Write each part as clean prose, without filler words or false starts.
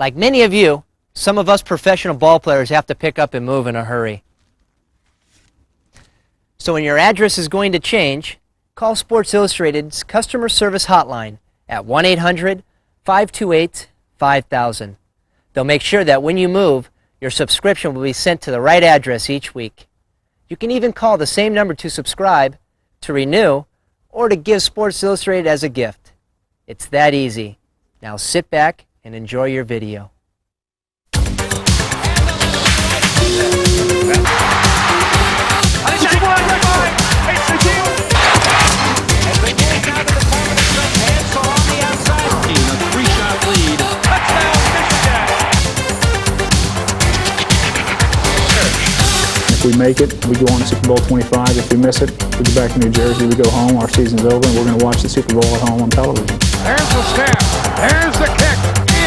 Like many of you, some of us professional ball players have to pick up and move in a hurry. So when your address is going to change, call Sports Illustrated's customer service hotline at 1-800-528-5000. They'll make sure that when you move, your subscription will be sent to the right address each week. You can even call the same number to subscribe, to renew, or to give Sports Illustrated as a gift. It's that easy. Now sit back and enjoy your video. If we make it, we go on to Super Bowl XXV. If we miss it, we go back to New Jersey, we go home, our season's over, and we're going to watch the Super Bowl at home on television. There's the snap, there's the kick,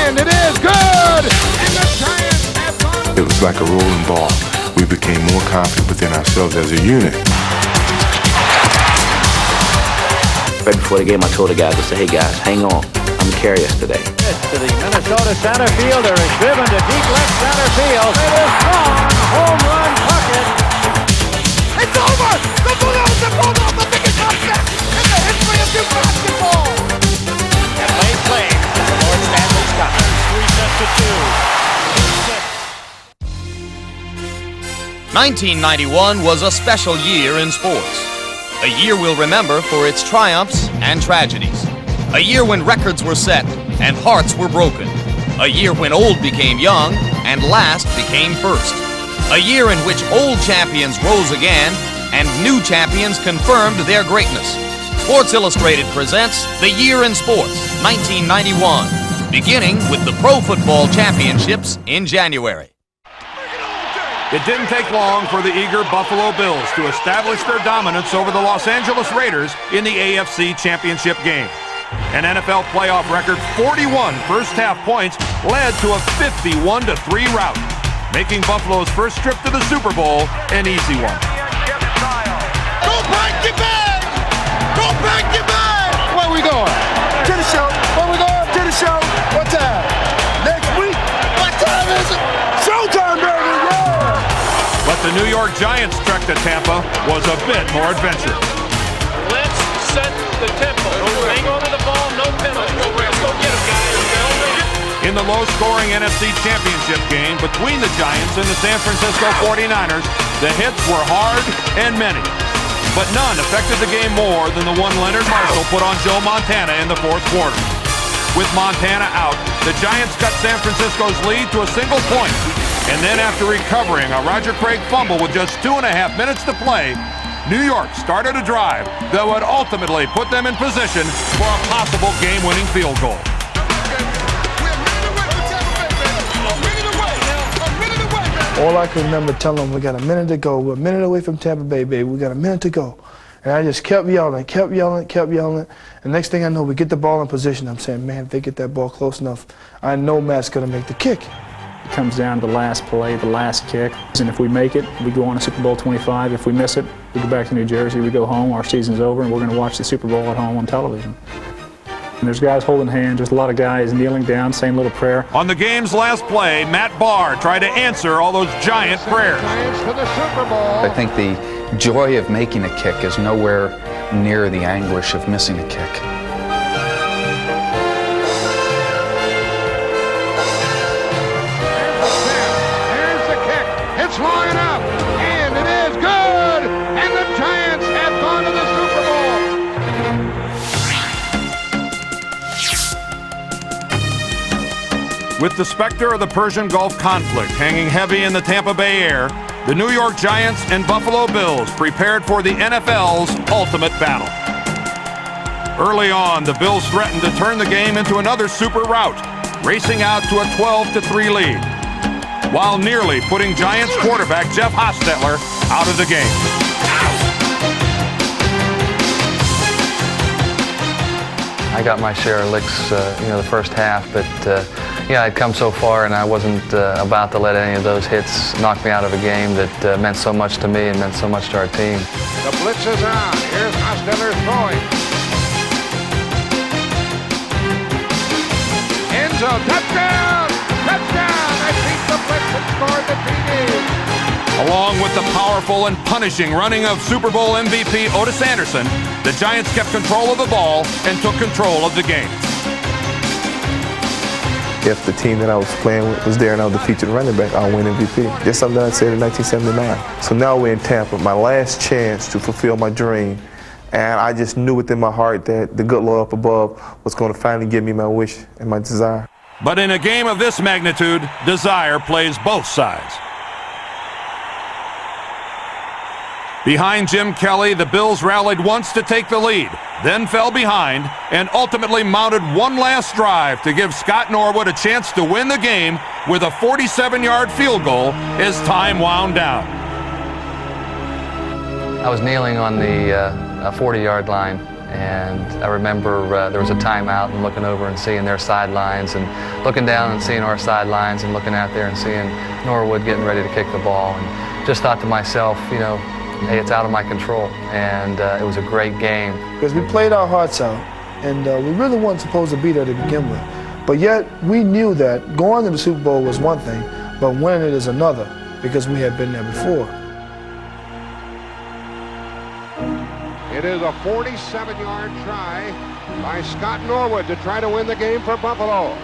and it is good! And the Giants have gone. It was like a rolling ball. We became more confident within ourselves as a unit. Right before the game, I told the guys, I said, hey guys, hang on, I'm gonna carry us today. To the Minnesota center fielder is driven to deep left center field. It is gone, home run bucket. It's over! The Bulldogs have pulled off the biggest upset in the history of youth basketball! And late play to the Lord Stanley's Cup. 3 sets to 2. 1991 was a special year in sports. A year we'll remember for its triumphs and tragedies. A year when records were set and hearts were broken. A year when old became young and last became first. A year in which old champions rose again and new champions confirmed their greatness. Sports Illustrated presents The Year in Sports, 1991, beginning with the Pro Football Championships in January. It didn't take long for the eager Buffalo Bills to establish their dominance over the Los Angeles Raiders in the AFC Championship game. An NFL playoff record 41 first-half points led to a 51-3 rout, making Buffalo's first trip to the Super Bowl an easy one. Go pack your bag! Go pack your bag! Where we going? To the show. Where we going? To the show. What time? Next week? What time is it? Showtime, baby! Yeah! But the New York Giants' trek to Tampa was a bit more adventurous. Let's set the tempo. Hang on to the ball, no penalty. Let's go get him, guys. In the low-scoring NFC Championship game between the Giants and the San Francisco 49ers, the hits were hard and many. But none affected the game more than the one Leonard Marshall put on Joe Montana in the fourth quarter. With Montana out, the Giants cut San Francisco's lead to a single point. And then after recovering a Roger Craig fumble with just 2.5 minutes to play, New York started a drive that would ultimately put them in position for a possible game-winning field goal. All I can remember telling them, we got a minute to go. We're a minute away from Tampa Bay, baby. We got a minute to go. And I just kept yelling. And next thing I know, we get the ball in position. I'm saying, man, if they get that ball close enough, I know Matt's going to make the kick. It comes down to the last play, the last kick. And if we make it, we go on to Super Bowl XXV. If we miss it, we go back to New Jersey, we go home, our season's over, and we're going to watch the Super Bowl at home on television. And there's guys holding hands, there's a lot of guys kneeling down, same little prayer. On the game's last play, Matt Barr tried to answer all those giant prayers. I think the joy of making a kick is nowhere near the anguish of missing a kick. Here's the kick. It's long enough. And it is good. And the Giants have gone to the Super Bowl. With the specter of the Persian Gulf conflict hanging heavy in the Tampa Bay air, the New York Giants and Buffalo Bills prepared for the NFL's ultimate battle. Early on, the Bills threatened to turn the game into another super rout, racing out to a 12-3 lead, while nearly putting Giants quarterback Jeff Hostetler out of the game. I got my share of licks, the first half, but I'd come so far, and I wasn't about to let any of those hits knock me out of a game that meant so much to me and meant so much to our team. The blitz is on. Here's Hostetler throwing. End zone touchdown. Touchdown! They beat the blitz and scored the TD. Along with the powerful and punishing running of Super Bowl MVP Otis Anderson, the Giants kept control of the ball and took control of the game. If the team that I was playing with was there and I was the featured running back, I'll win MVP. That's something that I said in 1979. So now we're in Tampa, my last chance to fulfill my dream. And I just knew within my heart that the good Lord up above was going to finally give me my wish and my desire. But in a game of this magnitude, desire plays both sides. Behind Jim Kelly, the Bills rallied once to take the lead, then fell behind, and ultimately mounted one last drive to give Scott Norwood a chance to win the game with a 47-yard field goal as time wound down. I was kneeling on the 40-yard line, and I remember there was a timeout and looking over and seeing their sidelines and looking down and seeing our sidelines and looking out there and seeing Norwood getting ready to kick the ball, and just thought to myself, you know, hey, it's out of my control, and it was a great game. Because we played our hearts out, and we really weren't supposed to be there to begin with. But yet, we knew that going to the Super Bowl was one thing, but winning it is another, because we had been there before. It is a 47-yard try by Scott Norwood to try to win the game for Buffalo.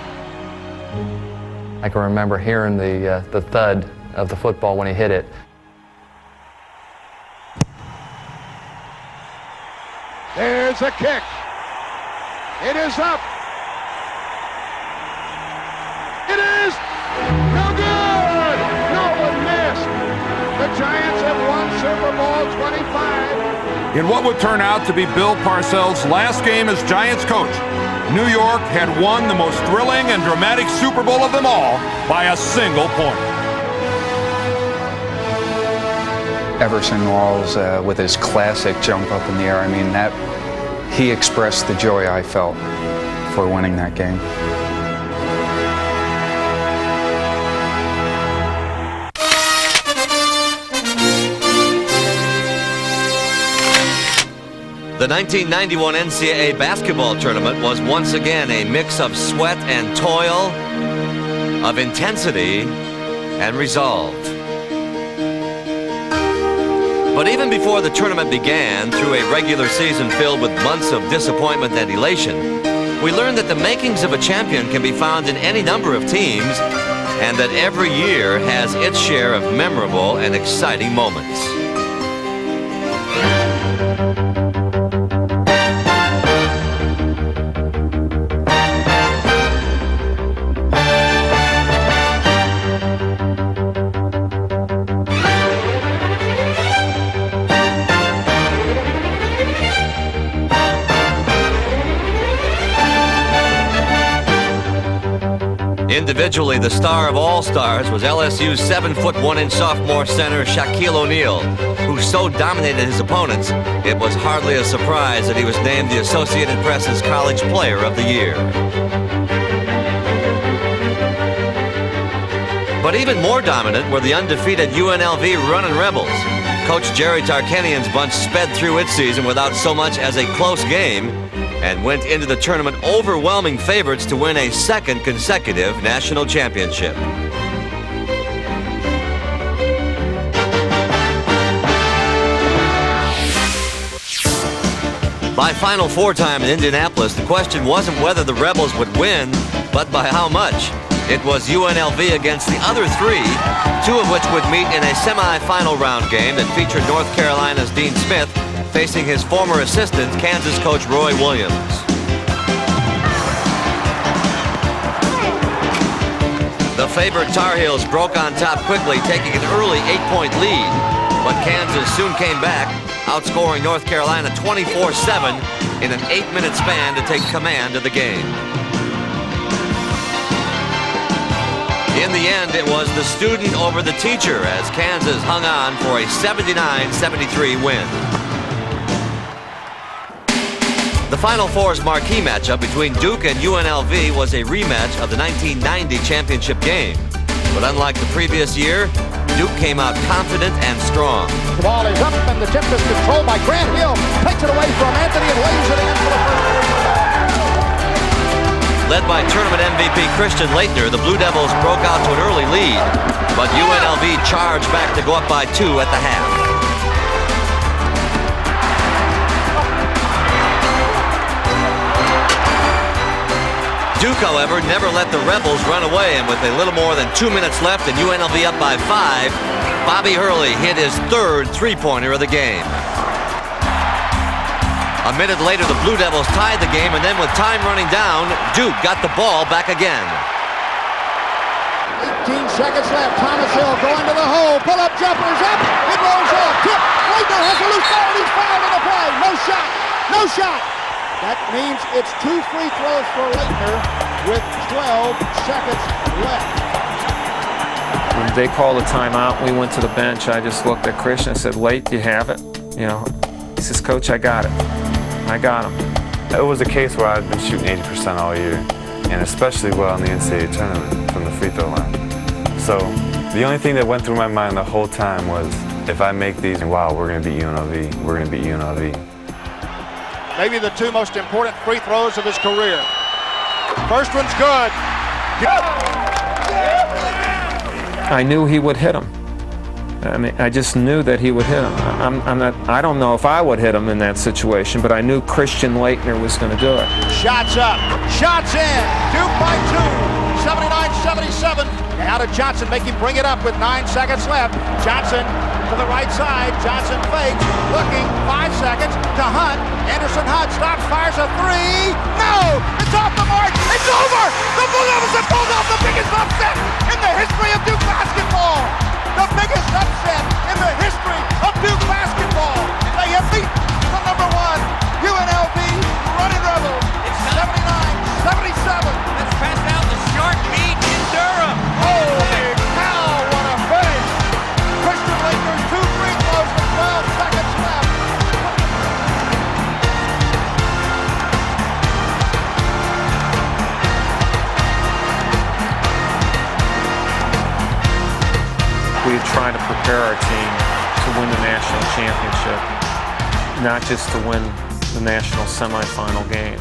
I can remember hearing the thud of the football when he hit it. There's a kick. It is up. It is no good. Norwood missed. The Giants have won Super Bowl 25. In what would turn out to be Bill Parcells' last game as Giants coach, New York had won the most thrilling and dramatic Super Bowl of them all by a single point. Everson Walls with his classic jump up in the air. I mean, that he expressed the joy I felt for winning that game. The 1991 NCAA basketball tournament was once again a mix of sweat and toil, of intensity and resolve. But even before the tournament began, through a regular season filled with months of disappointment and elation, we learned that the makings of a champion can be found in any number of teams, and that every year has its share of memorable and exciting moments. Individually, the star of all stars was LSU's 7'1" sophomore center Shaquille O'Neal, who so dominated his opponents, it was hardly a surprise that he was named the Associated Press's College Player of the Year. But even more dominant were the undefeated UNLV Runnin' Rebels. Coach Jerry Tarkanian's bunch sped through its season without so much as a close game, and went into the tournament overwhelming favorites to win a second consecutive national championship. By Final Four time in Indianapolis, the question wasn't whether the Rebels would win, but by how much. It was UNLV against the other three, two of which would meet in a semi-final round game that featured North Carolina's Dean Smith facing his former assistant, Kansas coach Roy Williams. The favored Tar Heels broke on top quickly, taking an early 8-point lead, but Kansas soon came back, outscoring North Carolina 24-7 in an 8-minute span to take command of the game. In the end, it was the student over the teacher as Kansas hung on for a 79-73 win. The Final Four's marquee matchup between Duke and UNLV was a rematch of the 1990 championship game. But unlike the previous year, Duke came out confident and strong. The ball is up and the tip is controlled by Grant Hill. Takes it away from Anthony and lays it in for the first. Led by tournament MVP Christian Laettner, the Blue Devils broke out to an early lead, but UNLV charged back to go up by 2 at the half. Duke, however, never let the Rebels run away, and with a little more than 2 minutes left and UNLV up by 5, Bobby Hurley hit his third three-pointer of the game. A minute later, the Blue Devils tied the game, and then with time running down, Duke got the ball back again. 18 seconds left. Thomas Hill going to the hole. Pull-up jumper's up. It rolls off. Tip. Laettner has a loose ball. He's fouled in the play. No shot. No shot. That means it's 2 free throws for Laettner with 12 seconds left. When they called a timeout, we went to the bench. I just looked at Christian and said, "Late, you have it." You know, he says, "Coach, I got it. I got him." It was a case where I'd been shooting 80% all year, and especially well in the NCAA tournament from the free throw line. So the only thing that went through my mind the whole time was, if I make these, wow, we're going to beat UNLV. We're going to beat UNLV. Maybe the 2 most important free throws of his career. First one's good. I knew he would hit him. I mean, I just knew that he would hit him. I don't know if I would hit him in that situation, but I knew Christian Laettner was going to do it. Shots up. Shots in. Duke by 2. 79-77. Now to Johnson, make him bring it up with 9 seconds left. Johnson to the right side. Johnson fakes. Looking. 5 seconds to Hunt. Anderson Hunt stops, fires a 3. No! It's off the mark. It's over! The Blue Devils have pulled off the biggest upset in the history of Duke basketball. The biggest upset in the history of Duke basketball. They have beat the number 1 UNLV Running Rebels. It's 79-77. Let's pass out the shark meat in Durham. Holy cow, what a finish! Christian Laettner's 2 free throws with 12 seconds left. We had tried to prepare our team to win the national championship, not just to win the national semifinal game.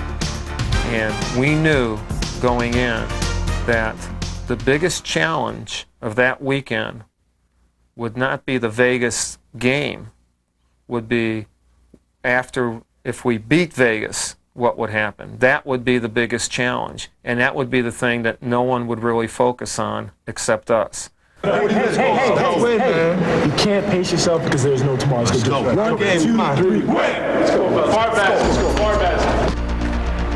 And we knew going in that the biggest challenge of that weekend would not be the Vegas game, would be after, if we beat Vegas, what would happen. That would be the biggest challenge, and that would be the thing that no one would really focus on except us. Hey, you can't pace yourself because there's no tomorrow. Let's go. 1 game, 2, 3, win. Let's go, far best. Let's go, far best.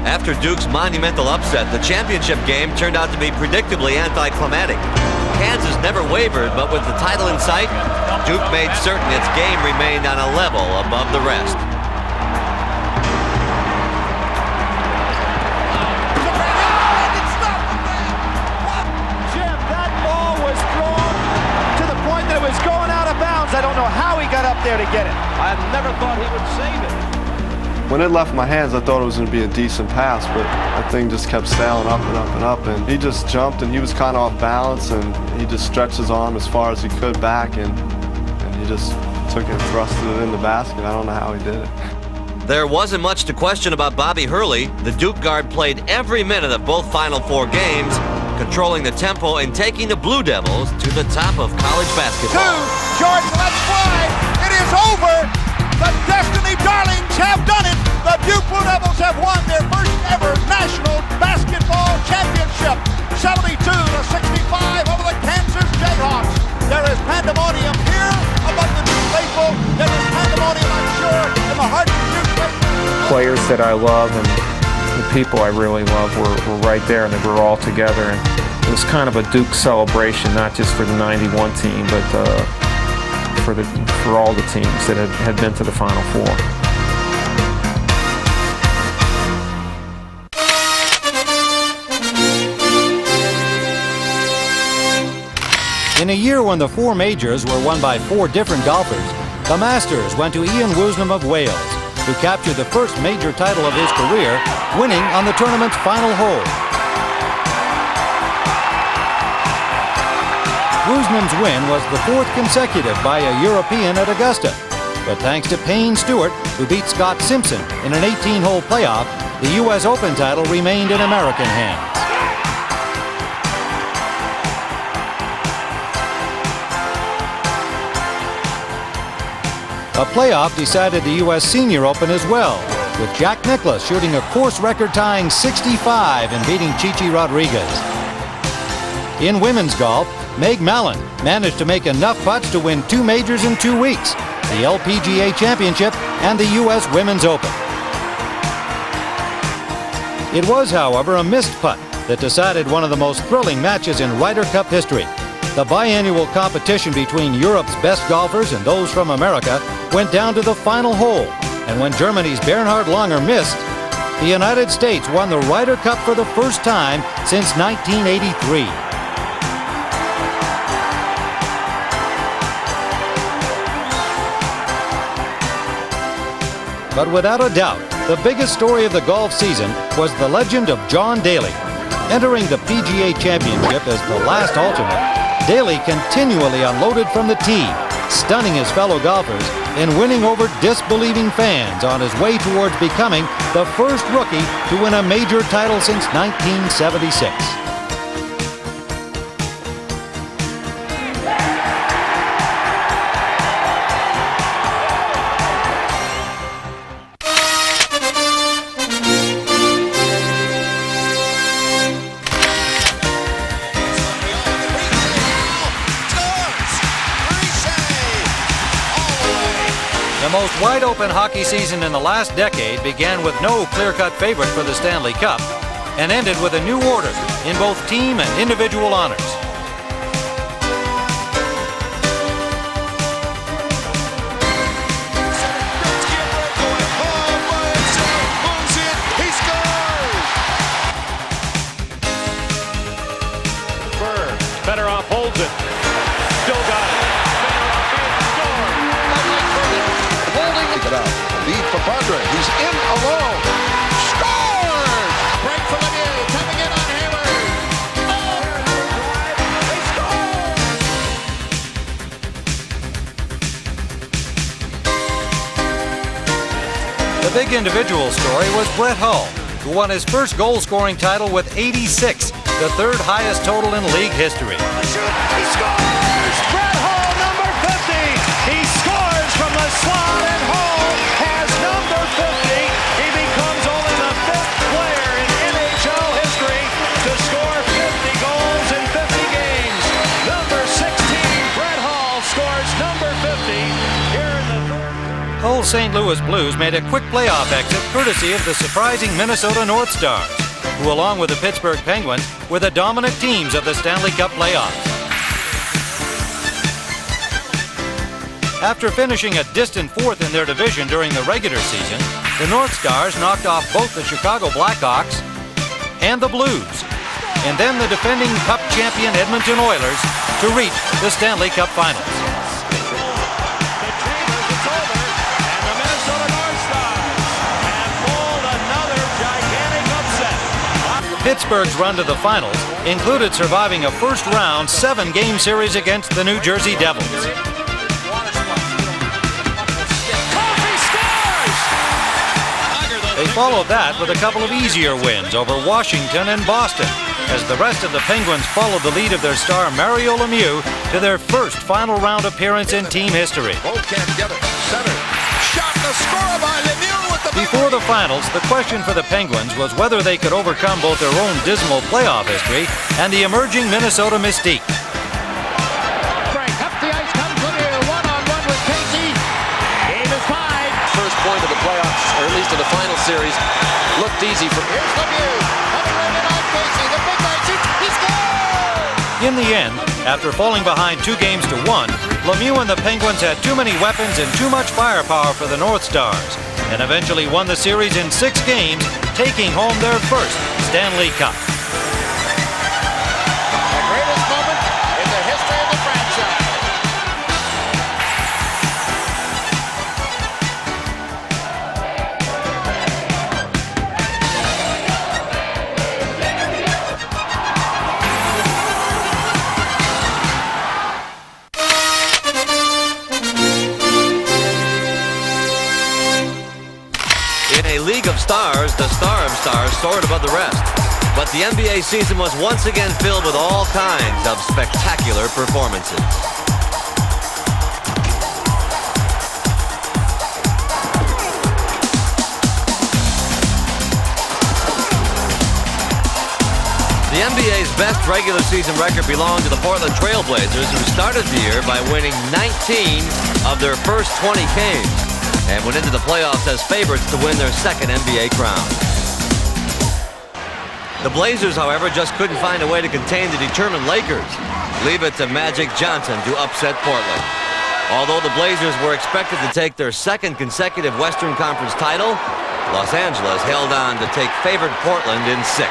After Duke's monumental upset, the championship game turned out to be predictably anticlimactic. Kansas never wavered, but with the title in sight, Duke made certain its game remained on a level above the rest. Was going out of bounds. I don't know how he got up there to get it. I never thought he would save it. When it left my hands, I thought it was going to be a decent pass, but that thing just kept sailing up and up and up, and he just jumped, and he was kind of off balance, and he just stretched his arm as far as he could back, and he just took it and thrusted it in the basket. I don't know how he did it. There wasn't much to question about Bobby Hurley. The Duke guard played every minute of both Final Four games, controlling the tempo and taking the Blue Devils to the top of college basketball. 2, Jordan, let's fly. It is over. The Destiny Darlings have done it. The Duke Blue Devils have won their first ever national basketball championship. 72-65 over the Kansas Jayhawks. There is pandemonium here among the Duke faithful. There is pandemonium, I'm sure, in the heart of the Duke faithful. Players that I love and the people I really love were right there, and they were all together. And it was kind of a Duke celebration, not just for the '91 team, but for all the teams that had been to the Final Four. In a year when the 4 majors were won by 4 different golfers, the Masters went to Ian Woosnam of Wales, who captured the first major title of his career, winning on the tournament's final hole. Woosnam's win was the 4th consecutive by a European at Augusta, but thanks to Payne Stewart, who beat Scott Simpson in an 18-hole playoff, the U.S. Open title remained in American hands. A playoff decided the U.S. Senior Open as well, with Jack Nicklaus shooting a course record-tying 65 and beating Chichi Rodriguez. In women's golf, Meg Mallon managed to make enough putts to win 2 majors in 2 weeks, the LPGA Championship and the U.S. Women's Open. It was, however, a missed putt that decided one of the most thrilling matches in Ryder Cup history. The biannual competition between Europe's best golfers and those from America went down to the final hole, and when Germany's Bernhard Langer missed, the United States won the Ryder Cup for the first time since 1983. But without a doubt, the biggest story of the golf season was the legend of John Daly. Entering the PGA Championship as the last alternate, Daly continually unloaded from the tee, stunning his fellow golfers and winning over disbelieving fans on his way towards becoming the first rookie to win a major title since 1976. The most wide-open hockey season in the last decade began with no clear-cut favorite for the Stanley Cup and ended with a new order in both team and individual honors. Fedorov holds it. Still got it. It out. Lead for Padre. He's in alone. Scores! Break for Lemieux. Coming in on Hayward. The big individual story was Brett Hull, who won his first goal-scoring title with 86, the third highest total in league history. He scores! Brett Hull, number 50. He scores from the slot, and Hull has number 50. He becomes only the 5th player in NHL history to score 50 goals in 50 games. Number 16, Brett Hull scores number 50 here in the third. Hull's St. Louis Blues made a quick playoff exit courtesy of the surprising Minnesota North Stars, who along with the Pittsburgh Penguins were the dominant teams of the Stanley Cup playoffs. After finishing a distant 4th in their division during the regular season, the North Stars knocked off both the Chicago Blackhawks and the Blues, and then the defending Cup champion Edmonton Oilers to reach the Stanley Cup Finals. Pittsburgh's run to the finals included surviving a first-round 7-game series against the New Jersey Devils. They followed that with a couple of easier wins over Washington and Boston, as the rest of the Penguins followed the lead of their star Mario Lemieux to their first final-round appearance in team history. Both can't get it. Center. Shot the score by Lemieux. Before the finals, the question for the Penguins was whether they could overcome both their own dismal playoff history and the emerging Minnesota mystique. Break up the ice comes Lemieux, one-on-one with Casey. Game is tied. First point of the playoffs, or at least of the final series, looked easy for. Here's Lemieux. Coming right in on Casey. The big guy shoots. He scores! In the end, after falling behind 2-1, Lemieux and the Penguins had too many weapons and too much firepower for the North Stars, and eventually won the series in 6 games, taking home their first Stanley Cup. The greatest moment in the history of the franchise. In a league League of Stars, the star of stars, soared above the rest. But the NBA season was once again filled with all kinds of spectacular performances. The NBA's best regular season record belonged to the Portland Trail Blazers, who started the year by winning 19 of their first 20 games and went into the playoffs as favorites to win their second NBA crown. The Blazers, however, just couldn't find a way to contain the determined Lakers. Leave it to Magic Johnson to upset Portland. Although the Blazers were expected to take their second consecutive Western Conference title, Los Angeles held on to take favored Portland in 6.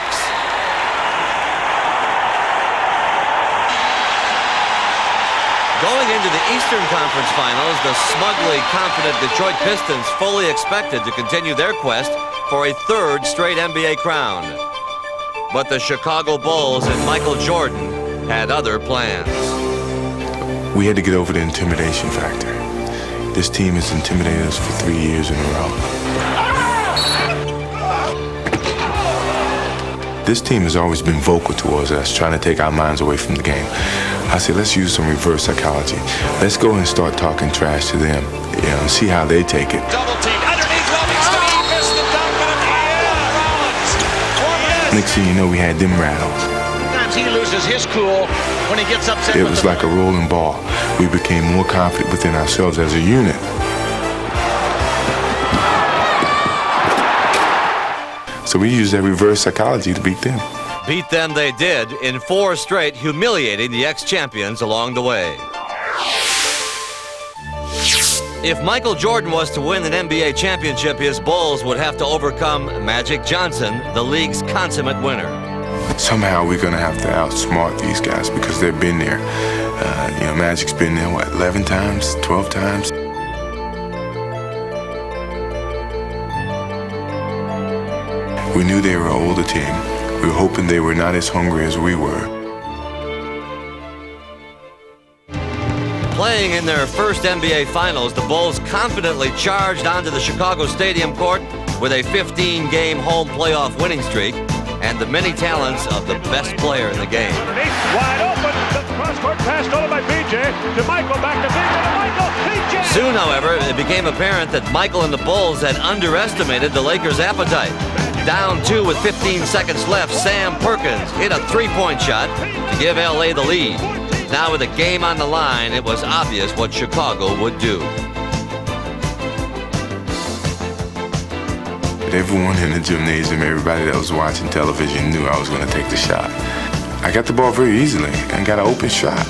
Going into the Eastern Conference Finals, the smugly confident Detroit Pistons fully expected to continue their quest for a third straight NBA crown. But the Chicago Bulls and Michael Jordan had other plans. We had to get over the intimidation factor. This team has intimidated us for 3 years in a row. This team has always been vocal towards us, trying to take our minds away from the game. I said, let's use some reverse psychology. Let's go and start talking trash to them, and see how they take it. Double team underneath Livingston. He missed the dunk, but at the end, Rollins. Next thing you know, we had them rattled. Sometimes he loses his cool when he gets upset. It was like a rolling ball. We became more confident within ourselves as a unit. So we used that reverse psychology to beat them. Beat them they did in 4 straight, humiliating the ex-champions along the way. If Michael Jordan was to win an NBA championship, his Bulls would have to overcome Magic Johnson, the league's consummate winner. Somehow we're going to have to outsmart these guys because they've been there. Magic's been there, 11 times, 12 times? We knew they were an older team. We were hoping they were not as hungry as we were. Playing in their first NBA Finals, the Bulls confidently charged onto the Chicago Stadium court with a 15-game home playoff winning streak and the many talents of the best player in the game. Wide open. The cross-court pass stolen by BJ. To Michael, back to BJ. To Michael. BJ. Soon, however, it became apparent that Michael and the Bulls had underestimated the Lakers' appetite. Down 2 with 15 seconds left, Sam Perkins hit a three-point shot to give LA the lead. Now with a game on the line, it was obvious what Chicago would do. Everyone in the gymnasium, everybody that was watching television knew I was going to take the shot. I got the ball very easily and got an open shot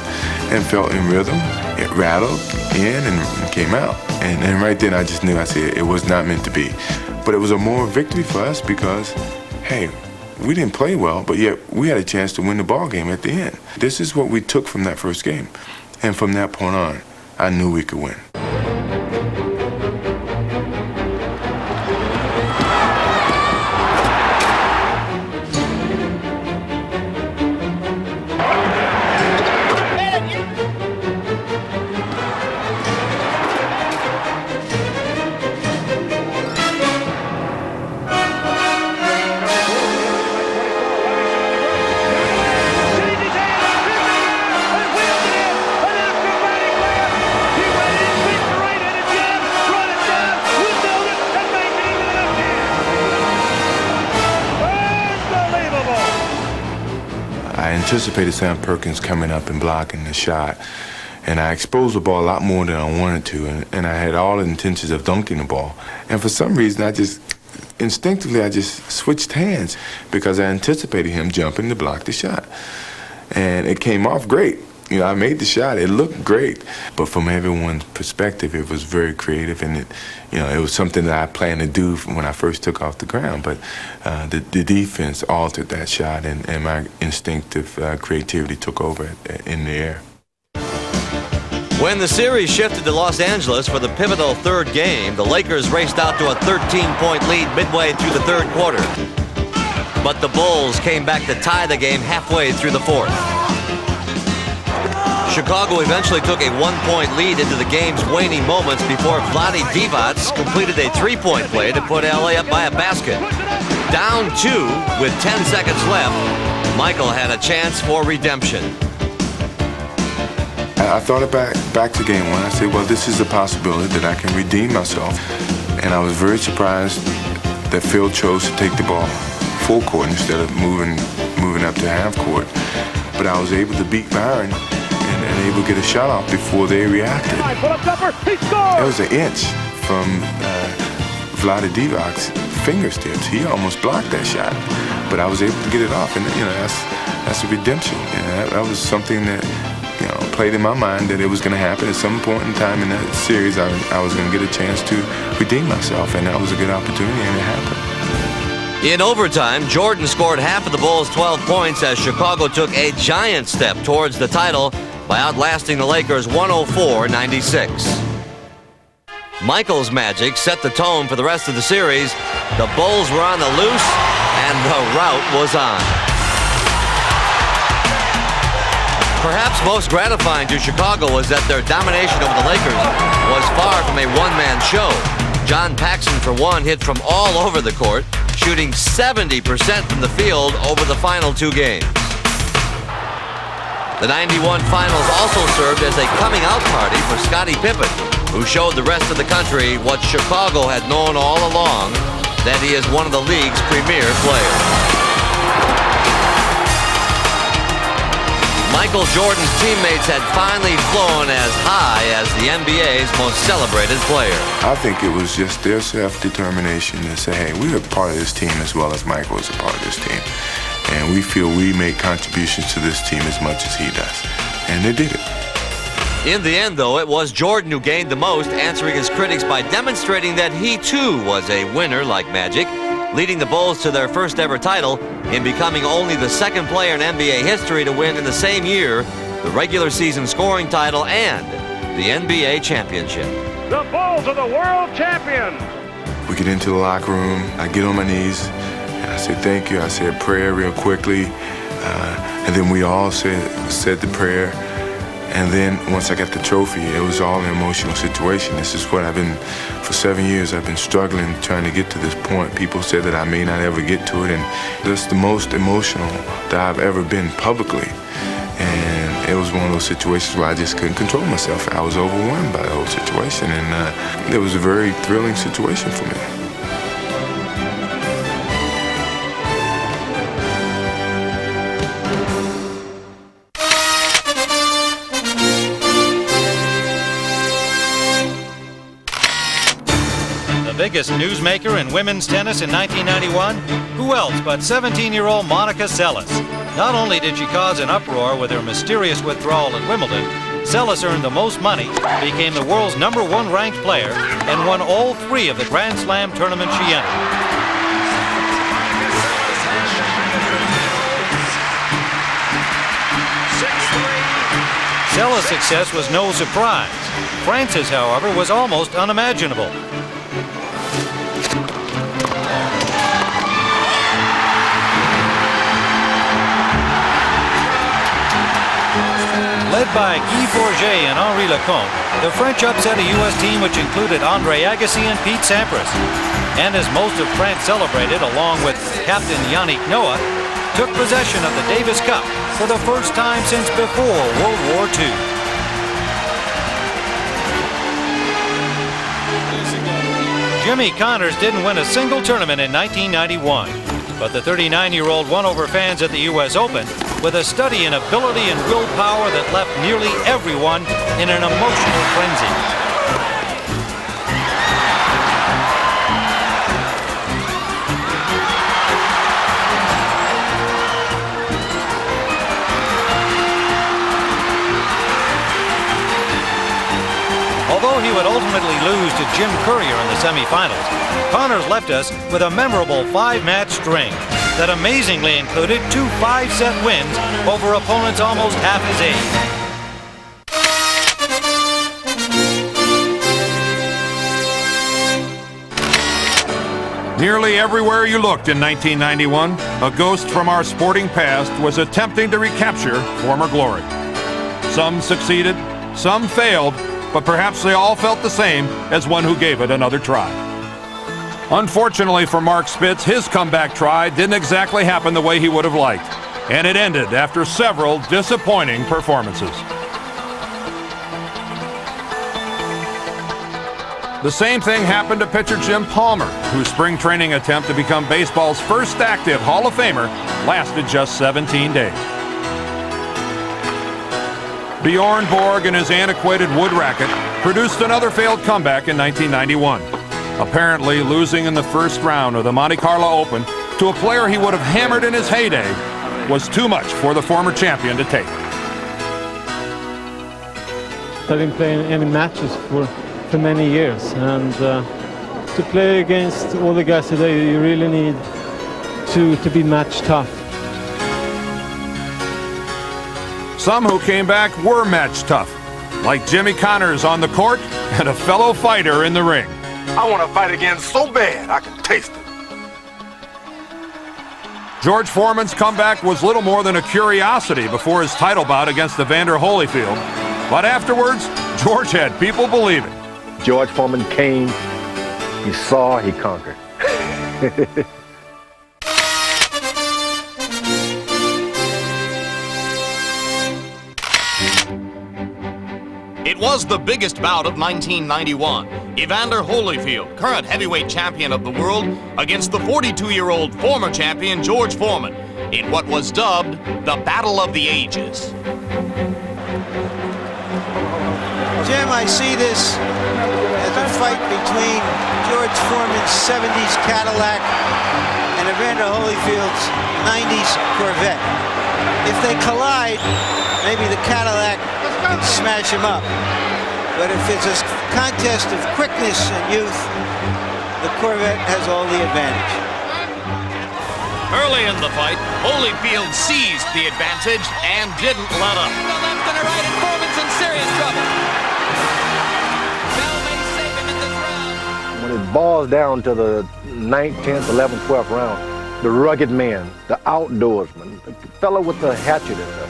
and felt in rhythm. It rattled in and came out. And right then I just knew, I said, it was not meant to be. But it was a moral victory for us because, hey, we didn't play well, but yet we had a chance to win the ball game at the end. This is what we took from that first game. And from that point on, I knew we could win. I anticipated Sam Perkins coming up and blocking the shot, and I exposed the ball a lot more than I wanted to, and I had all the intentions of dunking the ball. And for some reason, I just switched hands because I anticipated him jumping to block the shot. And it came off great. I made the shot. It looked great. But from everyone's perspective, it was very creative, and it was something that I planned to do when I first took off the ground. But the defense altered that shot, and my instinctive creativity took over in the air. When the series shifted to Los Angeles for the pivotal third game, the Lakers raced out to a 13-point lead midway through the third quarter. But the Bulls came back to tie the game halfway through the fourth. Chicago eventually took a 1-point lead into the game's waning moments before Vlade Divac completed a 3-point play to put LA up by a basket. Down 2 with 10 seconds left, Michael had a chance for redemption. I thought back to game 1. I said, well, this is a possibility that I can redeem myself. And I was very surprised that Phil chose to take the ball full court instead of moving up to half court. But I was able to beat Byron and able to get a shot off before they reacted. That was an inch from Vlade Divac's fingertips. He almost blocked that shot, but I was able to get it off, and that's a redemption. That was something that played in my mind, that it was going to happen at some point in time in that series. I was going to get a chance to redeem myself, and that was a good opportunity, and it happened. In overtime, Jordan scored half of the Bulls' 12 points as Chicago took a giant step towards the title by outlasting the Lakers 104-96. Michael's magic set the tone for the rest of the series. The Bulls were on the loose, and the rout was on. Perhaps most gratifying to Chicago was that their domination over the Lakers was far from a one-man show. John Paxson, for one, hit from all over the court, shooting 70% from the field over the final 2 games. The 91 finals also served as a coming-out party for Scottie Pippen, who showed the rest of the country what Chicago had known all along, that he is one of the league's premier players. Michael Jordan's teammates had finally flown as high as the NBA's most celebrated player. I think it was just their self-determination to say, hey, we're a part of this team as well as Michael is a part of this team. And we feel we make contributions to this team as much as he does. And they did it. In the end, though, it was Jordan who gained the most, answering his critics by demonstrating that he, too, was a winner like Magic, leading the Bulls to their first ever title in becoming only the second player in NBA history to win in the same year the regular season scoring title and the NBA championship. The Bulls are the world champions. We get into the locker room. I get on my knees, and I say thank you. I say a prayer real quickly, and then we all said the prayer. And then once I got the trophy, it was all an emotional situation. This is what for 7 years, I've been struggling trying to get to this point. People said that I may not ever get to it, and that's the most emotional that I've ever been publicly. And it was one of those situations where I just couldn't control myself. I was overwhelmed by the whole situation, and it was a very thrilling situation for me. Biggest newsmaker in women's tennis in 1991? Who else but 17-year-old Monica Seles? Not only did she cause an uproar with her mysterious withdrawal at Wimbledon, Seles earned the most money, became the world's #1 ranked player, and won all 3 of the Grand Slam tournaments she entered. Seles' success was no surprise. France's, however, was almost unimaginable. Led by Guy Forget and Henri Lecomte, the French upset a U.S. team which included Andre Agassi and Pete Sampras. And as most of France celebrated, along with Captain Yannick Noah, took possession of the Davis Cup for the first time since before World War II. Jimmy Connors didn't win a single tournament in 1991, but the 39-year-old won over fans at the U.S. Open with a study in ability and willpower that left nearly everyone in an emotional frenzy. Although he would ultimately lose to Jim Courier in the semifinals, Connors left us with a memorable 5-match string that amazingly included 2 5-set wins over opponents almost half his age. Nearly everywhere you looked in 1991, a ghost from our sporting past was attempting to recapture former glory. Some succeeded, some failed, but perhaps they all felt the same as one who gave it another try. Unfortunately for Mark Spitz, his comeback try didn't exactly happen the way he would have liked, and it ended after several disappointing performances. The same thing happened to pitcher Jim Palmer, whose spring training attempt to become baseball's first active Hall of Famer lasted just 17 days. Bjorn Borg and his antiquated wood racket produced another failed comeback in 1991, apparently losing in the first round of the Monte Carlo Open to a player he would have hammered in his heyday was too much for the former champion to take. I didn't play in any matches for many years, and to play against all the guys today, you really need to be match tough. Some who came back were match tough, like Jimmy Connors on the court and a fellow fighter in the ring. I want to fight again so bad I can taste it. George Foreman's comeback was little more than a curiosity before his title bout against Evander Holyfield, but afterwards, George had people believing. George Foreman came, he saw, he conquered. It was the biggest bout of 1991. Evander Holyfield, current heavyweight champion of the world, against the 42-year-old former champion George Foreman in what was dubbed the Battle of the Ages. Jim, I see this as a fight between George Foreman's 70s Cadillac and Evander Holyfield's 90s Corvette. If they collide, maybe the Cadillac can smash him up. But if it's a contest of quickness and youth, the Corvette has all the advantage. Early in the fight, Holyfield seized the advantage and didn't let up. The left and a right, and Foreman's in serious trouble. Bell may save him in this round. When it boils down to the 9th, 10th, 11th, 12th round, the rugged man, the outdoorsman, the fellow with the hatchet and the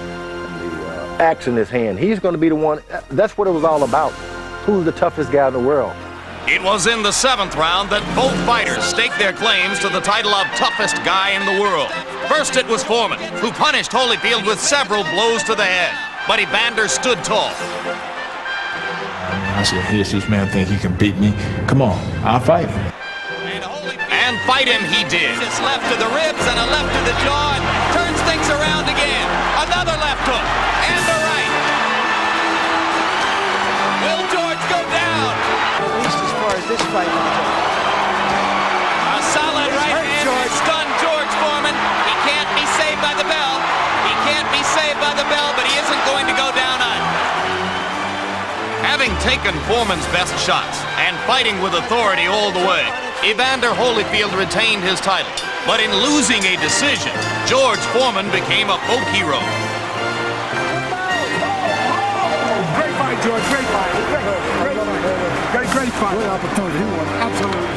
axe in his hand, he's going to be the one. That's what it was all about. Who's the toughest guy in the world? It was in the 7th round that both fighters staked their claims to the title of toughest guy in the world. First it was Foreman, who punished Holyfield with several blows to the head, but Evander stood tall. I said, here's this man think he can beat me. Come on, I'll fight him. And fight him he did. It's left to the ribs and a left to the jaw, and turns things around again. Another left hook and a right. Will George go down? At least as far as this fight goes. A solid right hand stunned George Foreman. He can't be saved by the bell. He can't be saved by the bell, but he isn't going to go down on. Having taken Foreman's best shots and fighting with authority all the way, Evander Holyfield retained his title. But in losing a decision, George Foreman became a folk hero. Great fight, George. Great fight. Great fight. Great opportunity. He won. Absolutely.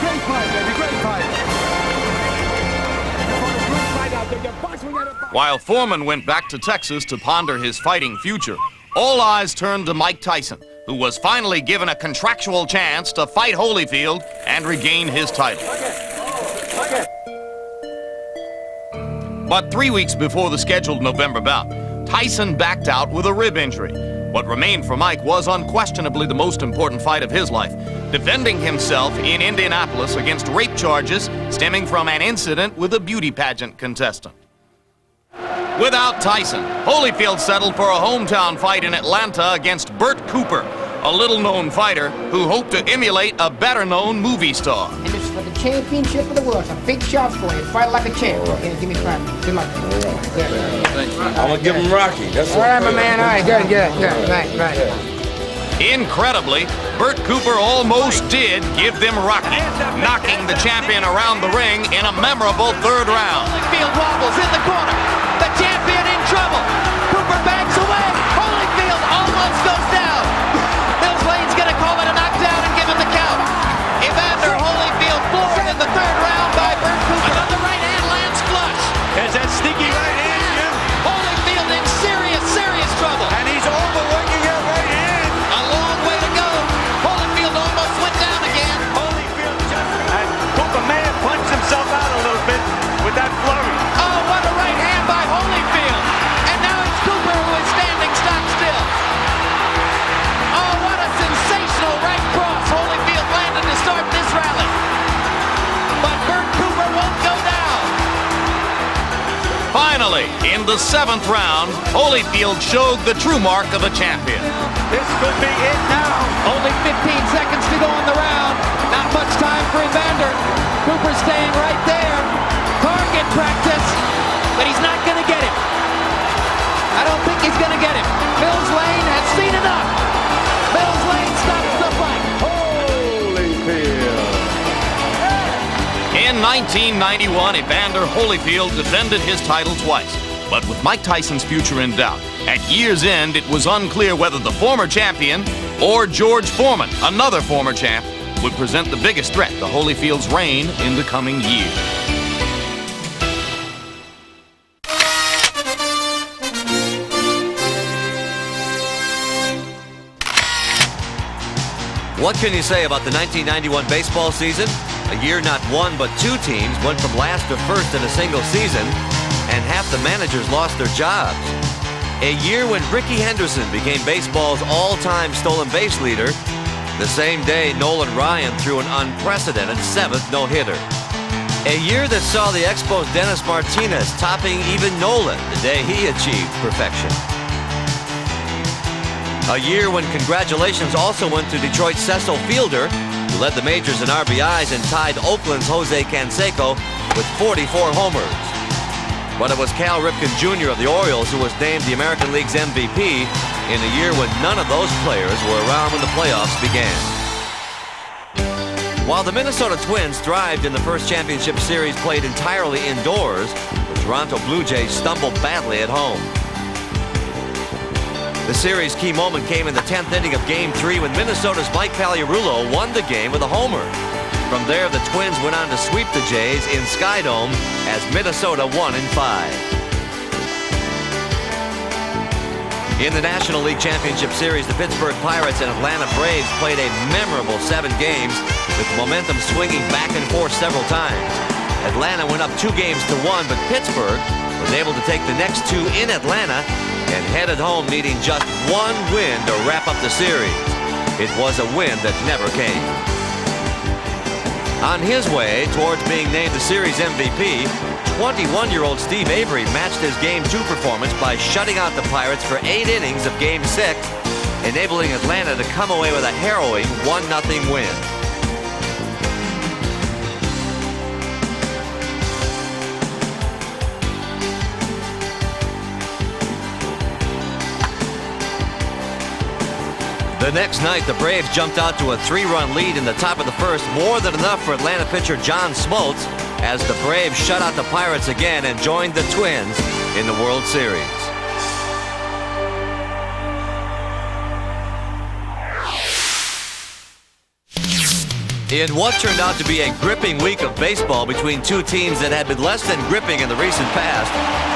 Great fight, baby. Great fight. While Foreman went back to Texas to ponder his fighting future, all eyes turned to Mike Tyson, who was finally given a contractual chance to fight Holyfield and regain his title. But 3 weeks before the scheduled November bout, Tyson backed out with a rib injury. What remained for Mike was unquestionably the most important fight of his life, defending himself in Indianapolis against rape charges stemming from an incident with a beauty pageant contestant. Without Tyson, Holyfield settled for a hometown fight in Atlanta against Bert Cooper, a little-known fighter who hoped to emulate a better-known movie star. And this is for the championship of the world. It's a big shot for you. Fight like a champ. Okay, give me five. Good luck. I'm going to give him Rocky. That's all right, my man. All right, good. Right. Incredibly, Bert Cooper almost did give them Rocky, knocking the champion around the ring in a memorable third round. Holyfield wobbles in the corner. The champion in trouble. Cooper backs away. Holyfield almost goes down. Mills Lane's going to call it a knockdown and give him the count. Evander Holyfield floored in the third round by Bert Cooper. Another right hand lands flush. There's that sneaky right hand, Jim. Holyfield in serious trouble. Finally, in the 7th round, Holyfield showed the true mark of a champion. This could be it now. Only 15 seconds to go in the round. Not much time for Evander. Cooper staying right there. Target practice, but he's not going to get him. I don't think he's going to get him. Mills Lane has seen enough. Mills Lane stops the fight. Holyfield. In 1991, Evander Holyfield defended his title twice. But with Mike Tyson's future in doubt, at year's end, it was unclear whether the former champion or George Foreman, another former champ, would present the biggest threat to Holyfield's reign in the coming year. What can you say about the 1991 baseball season? A year not one but two teams went from last to first in a single season, and half the managers lost their jobs. A year when Rickey Henderson became baseball's all-time stolen base leader, the same day Nolan Ryan threw an unprecedented 7th no-hitter. A year that saw the Expos' Dennis Martinez topping even Nolan the day he achieved perfection. A year when congratulations also went to Detroit's Cecil Fielder, who led the majors in RBIs and tied Oakland's Jose Canseco with 44 homers. But it was Cal Ripken Jr. of the Orioles who was named the American League's MVP in a year when none of those players were around when the playoffs began. While the Minnesota Twins thrived in the first championship series played entirely indoors, the Toronto Blue Jays stumbled badly at home. The series' key moment came in the 10th inning of Game 3 when Minnesota's Mike Pagliarulo won the game with a homer. From there, the Twins went on to sweep the Jays in Skydome as Minnesota won in 5. In the National League Championship Series, the Pittsburgh Pirates and Atlanta Braves played a memorable 7 games with momentum swinging back and forth several times. Atlanta went up 2 games to 1, but Pittsburgh was able to take the next 2 in Atlanta and headed home needing just 1 win to wrap up the series. It was a win that never came. On his way towards being named the series MVP, 21-year-old Steve Avery matched his Game 2 performance by shutting out the Pirates for 8 innings of Game 6, enabling Atlanta to come away with a harrowing 1-0 win. The next night, the Braves jumped out to a 3-run lead in the top of the first, more than enough for Atlanta pitcher John Smoltz, as the Braves shut out the Pirates again and joined the Twins in the World Series. In what turned out to be a gripping week of baseball between two teams that had been less than gripping in the recent past,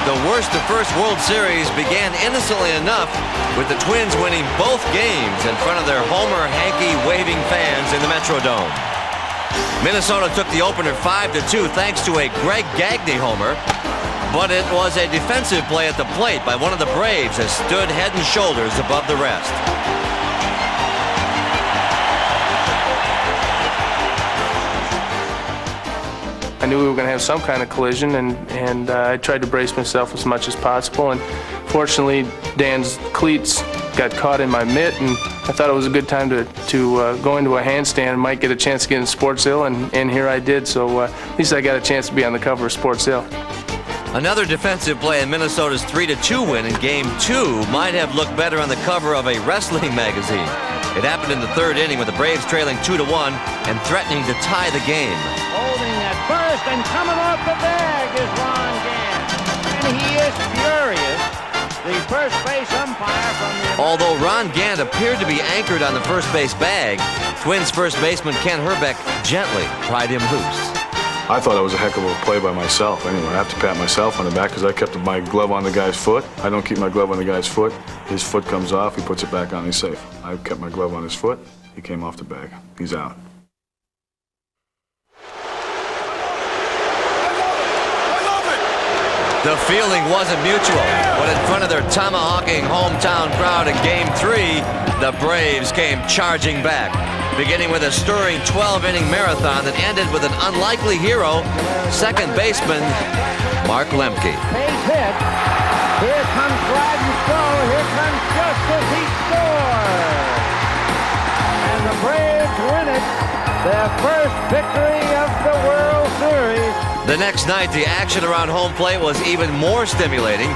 the worst of first World Series began innocently enough with the Twins winning both games in front of their Homer Hanky waving fans in the Metrodome. Minnesota took the opener 5-2 thanks to a Greg Gagne homer, but it was a defensive play at the plate by one of the Braves that stood head and shoulders above the rest. I knew we were going to have some kind of collision, and I tried to brace myself as much as possible. And fortunately, Dan's cleats got caught in my mitt, and I thought it was a good time to go into a handstand. Might get a chance to get in Sports-Ill, and here I did. So at least I got a chance to be on the cover of Sports-Ill. Another defensive play in Minnesota's 3-2 win in Game 2 might have looked better on the cover of a wrestling magazine. It happened in the 3rd inning with the Braves trailing 2-1 and threatening to tie the game. Holding at first and coming off the bag is Ron Gant. And he is furious. The first base umpire from the... Although Ron Gant appeared to be anchored on the first base bag, Twins first baseman Ken Herbeck gently pried him loose. I thought it was a heck of a play by myself. Anyway, I have to pat myself on the back because I kept my glove on the guy's foot. I don't keep my glove on the guy's foot. His foot comes off, he puts it back on, he's safe. I kept my glove on his foot, he came off the bag. He's out. The feeling wasn't mutual, but in front of their tomahawking hometown crowd in Game 3, the Braves came charging back. beginning with a stirring 12-inning marathon that ended with an unlikely hero, second baseman Mark Lemke. Base hit. Here comes Gladden's throw. Here comes Justice. He scores. And the Braves win it. Their first victory of the World Series. The next night, the action around home plate was even more stimulating.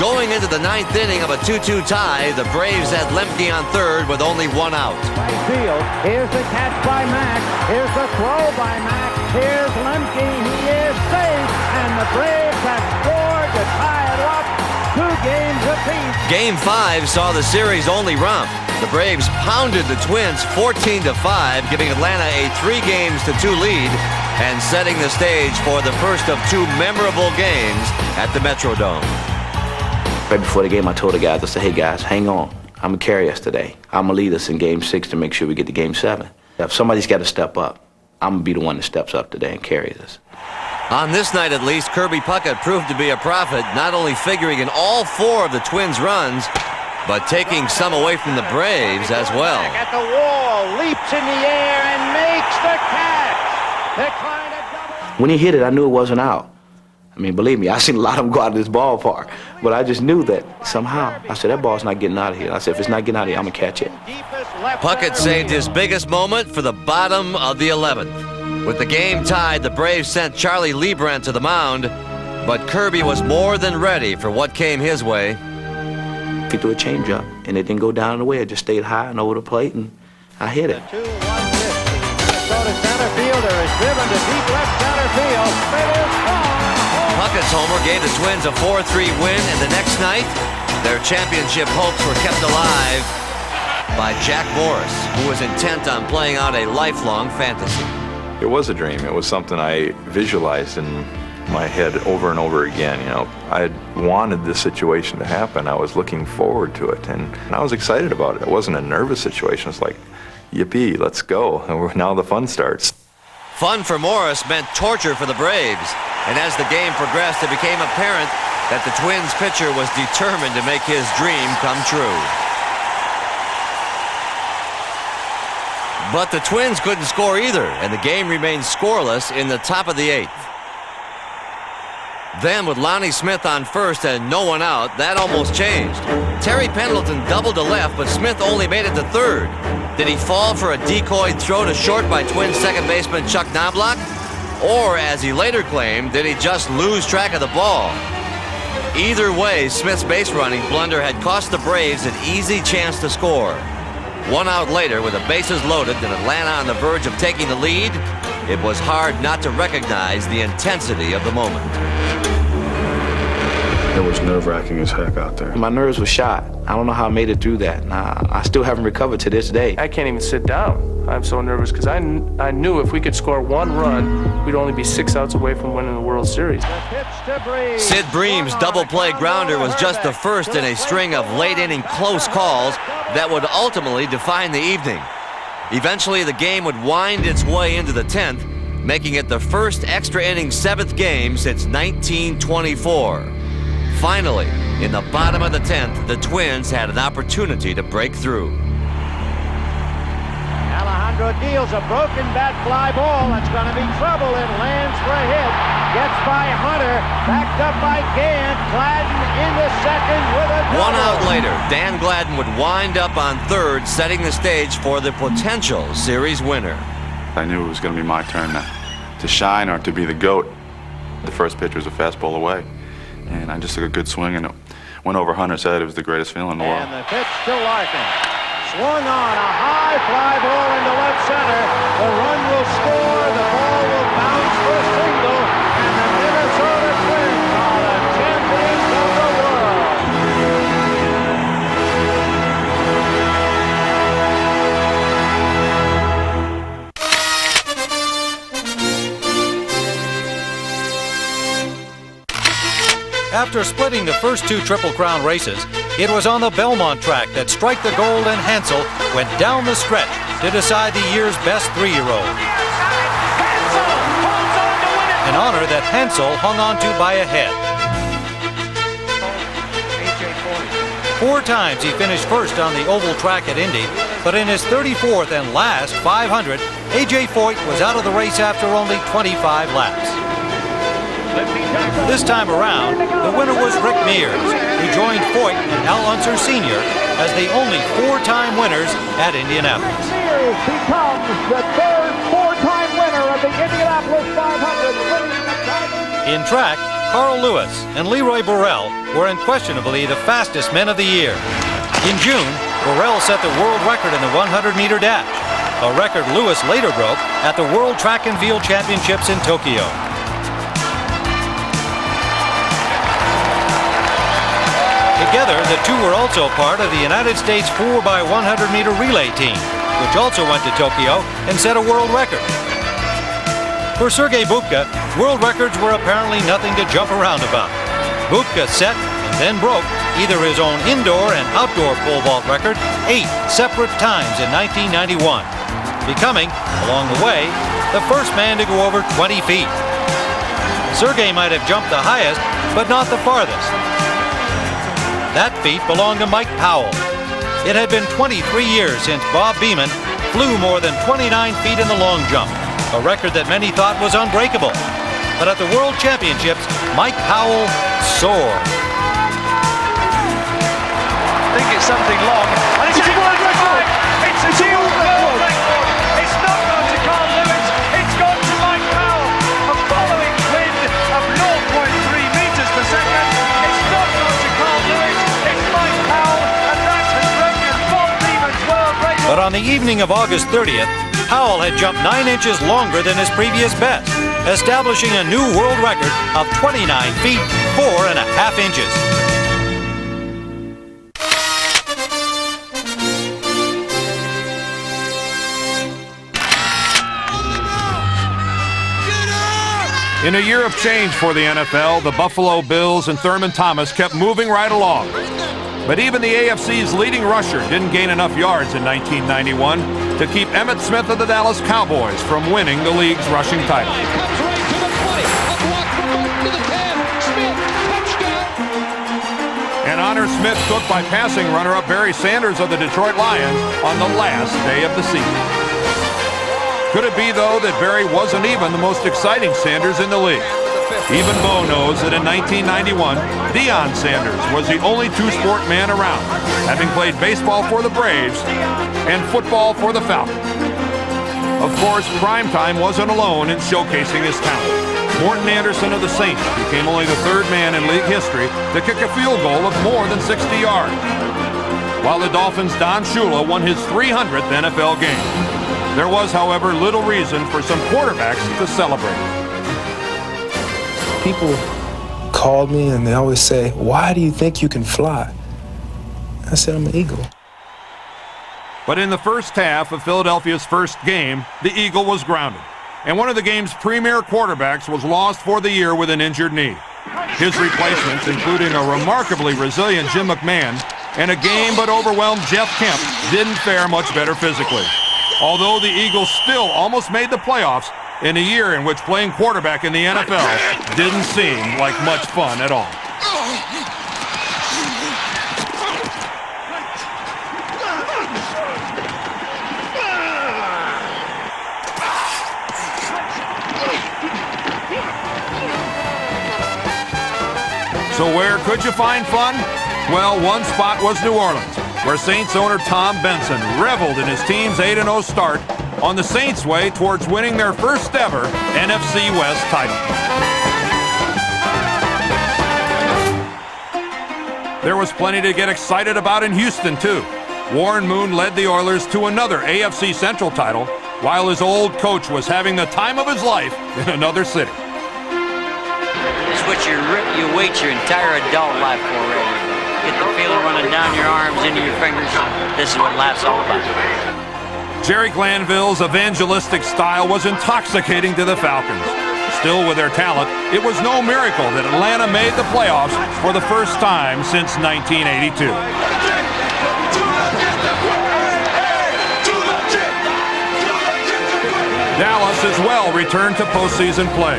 Going into the ninth inning of a 2-2 tie, the Braves had Lemke on third with only one out. Right field. Here's the catch by Mack. Here's the throw by Mack. Here's Lemke. He is safe. And the Braves have scored to tie it up. 2 games apiece. Game 5 saw the series only romp. The Braves pounded the Twins 14-5, giving Atlanta a 3-2 lead and setting the stage for the first of 2 memorable games at the Metrodome. Right before the game, I told the guys, I said, hey guys, hang on. I'm going to carry us today. I'm going to lead us in Game 6 to make sure we get to Game 7. If somebody's got to step up, I'm going to be the one that steps up today and carries us. On this night, at least, Kirby Puckett proved to be a prophet, not only figuring in all 4 of the Twins' runs, but taking some away from the Braves as well. At the wall, leaps in the air and makes the catch. They're trying to double. When he hit it, I knew it wasn't out. I mean, believe me, I've seen a lot of them go out of this ballpark. But I just knew that somehow. I said, that ball's not getting out of here. I said, if it's not getting out of here, I'm going to catch it. Puckett saved his biggest moment for the bottom of the 11th. With the game tied, the Braves sent Charlie Liebrand to the mound, but Kirby was more than ready for what came his way. He threw a changeup, and it didn't go down the way. It just stayed high and over the plate, and I hit it. 2-1 Minnesota center fielder is driven to deep left center field. It is gone. Puckett's homer gave the Twins a 4-3 win, and the next night, their championship hopes were kept alive by Jack Morris, who was intent on playing out a lifelong fantasy. It was a dream. It was something I visualized in my head over and over again. You know, I had wanted this situation to happen. I was looking forward to it, and I was excited about it. It wasn't a nervous situation. It's like, yippee, let's go. And now the fun starts. Fun for Morris meant torture for the Braves, and as the game progressed, it became apparent that the Twins pitcher was determined to make his dream come true. But the Twins couldn't score either, and the game remained scoreless in the top of the 8th. Then, with Lonnie Smith on first and no one out, that almost changed. Terry Pendleton doubled to left, but Smith only made it to third. Did he fall for a decoy throw to short by Twins second baseman Chuck Knobloch? Or, as he later claimed, did he just lose track of the ball? Either way, Smith's base running blunder had cost the Braves an easy chance to score. 1 out later, with the bases loaded and Atlanta on the verge of taking the lead, it was hard not to recognize the intensity of the moment. It was nerve-wracking as heck out there. My nerves were shot. I don't know how I made it through that. I still haven't recovered to this day. I can't even sit down. I'm so nervous because I knew if we could score 1 run, we'd only be 6 outs away from winning the World Series. Sid Bream's double play grounder was just the first in a string of late-inning close calls that would ultimately define the evening. Eventually, the game would wind its way into the 10th, making it the first extra-inning 7th game since 1924. Finally, in the bottom of the 10th, the Twins had an opportunity to break through. Alejandro deals a broken bat fly ball. That's going to be trouble. It lands for a hit. Gets by Hunter. Backed up by Gant. Gladden into second with a double. 1 out later, Dan Gladden would wind up on third, setting the stage for the potential series winner. I knew it was going to be my turn to shine or to be the GOAT. The first pitch was a fastball away, and I just took a good swing, and it went over Hunter's head. It was the greatest feeling in the world. And the pitch to Larkin. Swung on a high fly ball into left center. The run will score. The ball will bounce for a single. And the Minnesota Twins are the champions of the world. After splitting the first 2 Triple Crown races, it was on the Belmont track that Strike the Gold and Hansel went down the stretch to decide the year's best 3-year-old. An honor that Hansel hung on to by a head. 4 times he finished first on the oval track at Indy, But in his 34th and last 500, A.J. Foyt was out of the race after only 25 laps. This time around, the winner was Rick Mears, who joined Foyt and Al Unser Sr. as the only four-time winners at Indianapolis. Mears becomes the third four-time winner of the Indianapolis 500. In track, Carl Lewis and Leroy Burrell were unquestionably the fastest men of the year. In June, Burrell set the world record in the 100-meter dash, a record Lewis later broke at the World Track and Field Championships in Tokyo. Together, the two were also part of the United States 4x100-meter relay team, which also went to Tokyo and set a world record. For Sergei Bubka, world records were apparently nothing to jump around about. Bubka set and then broke either his own indoor and outdoor pole vault record 8 separate times in 1991, becoming, along the way, the first man to go over 20 feet. Sergei might have jumped the highest, but not the farthest. That feat belonged to Mike Powell. It had been 23 years since Bob Beamon flew more than 29 feet in the long jump, a record that many thought was unbreakable. But at the World Championships, Mike Powell soared. I think it's something long, and it's a world record! It's a new world record! It's not gone to Carl Lewis, it's gone to Mike Powell! A following wind of 0.3 meters per second. It's not gone to Carl Lewis, it's Mike Powell, and that has broken Bob Beamon's world record! But on the evening of August 30th, Powell had jumped 9 inches longer than his previous best, establishing a new world record of 29 feet, 4.5 inches. In a year of change for the NFL, the Buffalo Bills and Thurman Thomas kept moving right along. But even the AFC's leading rusher didn't gain enough yards in 1991 to keep Emmitt Smith of the Dallas Cowboys from winning the league's rushing title. And honor Smith took by passing runner-up Barry Sanders of the Detroit Lions on the last day of the season. Could it be, though, that Barry wasn't even the most exciting Sanders in the league? Even Bo knows that in 1991, Deion Sanders was the only two-sport man around, having played baseball for the Braves and football for the Falcons. Of course, primetime wasn't alone in showcasing his talent. Morton Anderson of the Saints became only the third man in league history to kick a field goal of more than 60 yards, while the Dolphins' Don Shula won his 300th NFL game. There was, however, little reason for some quarterbacks to celebrate. People call me and they always say, "Why do you think you can fly?" I said, "I'm an eagle." But in the first half of Philadelphia's first game, the Eagle was grounded, and one of the game's premier quarterbacks was lost for the year with an injured knee. His replacements, including a remarkably resilient Jim McMahon and a game but overwhelmed Jeff Kemp, didn't fare much better physically. Although the Eagles still almost made the playoffs in a year in which playing quarterback in the NFL didn't seem like much fun at all. So where could you find fun? Well, one spot was New Orleans, where Saints owner Tom Benson reveled in his team's 8-0 start on the Saints' way towards winning their first ever NFC West title. There was plenty to get excited about in Houston, too. Warren Moon led the Oilers to another AFC Central title, while his old coach was having the time of his life in another city. It's what you wait your entire adult life for, Ray. Get the feeling running down your arms, into your fingers. This is what life's all about. Jerry Glanville's evangelistic style was intoxicating to the Falcons. Still, with their talent, it was no miracle that Atlanta made the playoffs for the first time since 1982. Dallas as well returned to postseason play.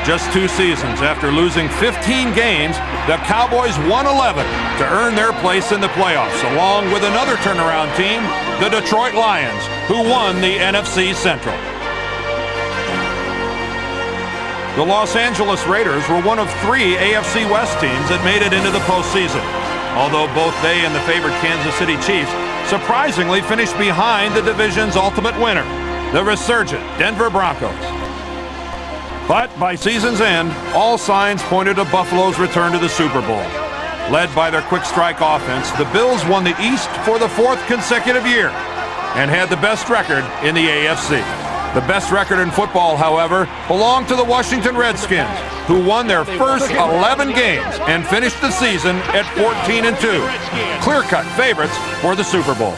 Just 2 seasons after losing 15 games, the Cowboys won 11 to earn their place in the playoffs, along with another turnaround team, the Detroit Lions, who won the NFC Central. The Los Angeles Raiders were one of 3 AFC West teams that made it into the postseason, although both they and the favored Kansas City Chiefs surprisingly finished behind the division's ultimate winner, the resurgent Denver Broncos. But by season's end, all signs pointed to Buffalo's return to the Super Bowl. Led by their quick strike offense, the Bills won the East for the 4th consecutive year and had the best record in the AFC. The best record in football, however, belonged to the Washington Redskins, who won their first 11 games and finished the season at 14-2. Clear-cut favorites for the Super Bowl.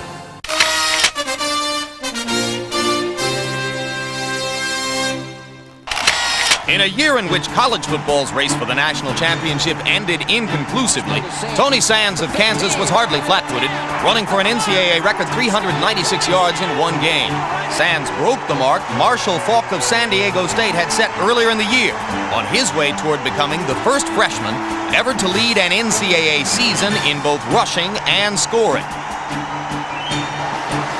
In a year in which college football's race for the national championship ended inconclusively, Tony Sands of Kansas was hardly flat-footed, running for an NCAA record 396 yards in 1 game. Sands broke the mark Marshall Faulk of San Diego State had set earlier in the year, on his way toward becoming the first freshman ever to lead an NCAA season in both rushing and scoring.